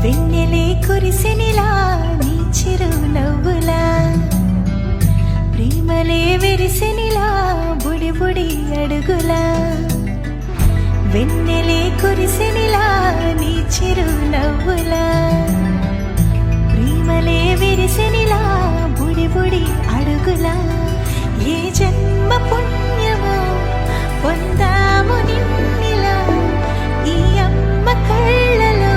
వెన్నెలే కురిసెనిలా నీ చిరు నవ్వులా ప్రేమలే విరిసెనిలా బుడి బుడి అడుగులా వెన్నెలే కురిసెనిలా నీ చిరు నవ్వులా ప్రేమలే విరిసెనిలా బుడి బుడి అడుగులా ఏ జన్మ పుణ్యమో పొందాము నిన్నిలా ఈ అమ్మ కళ్ళలో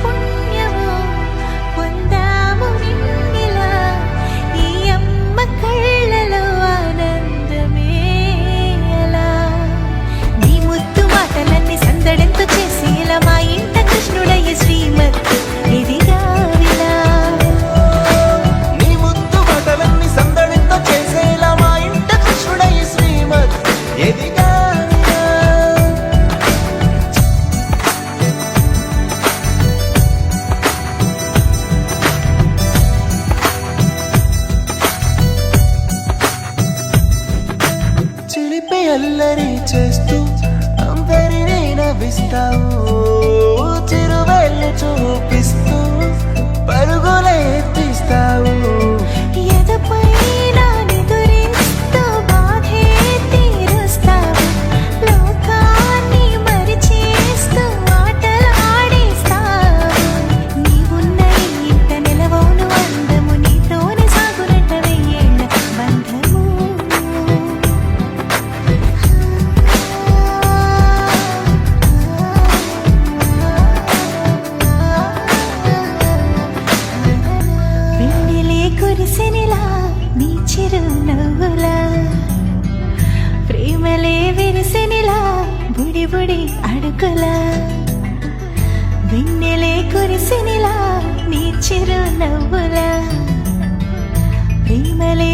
పుణ్యమో పొందాము నిన్నిలా ఈ అమ్మ కళ్ళలో ఆనందమే అలా నీ ముద్దు మాటలన్నీ సందడెంతో చేసి ఇలా మా ఇంట కృష్ణుడయ్య శ్రీమతి ఇదిగా విలా నీ ముద్దు మాటలన్నీ సందడెంతో చేసేలా మా ఇంట కృష్ణుడయ్య శ్రీమతి ఎదిగా అల్లరి చేస్తూ అందరినీ నవ్విస్తావు చిరువెళ్ళు చూపిస్తూ పరుగులే ఎత్తిస్తావు ఎదపై నిదురిస్తూ బాధే తీరుస్తావు లోకాన్ని మరిచేస్తూ ఆటలు ఆడిస్తావు నీవున్న ఇంత నిలవోను అందము నీతోనే సాగునట్ట వెయ్యేళ్ళ బంధము కురిసెనిలా నీ చిరు నవ్వులా ప్రేమలే విరిసెనిలా బుడి బుడి అడుగులా వెన్నెలే కురిసెనిలా నీ చిరు నవ్వులా ప్రేమలే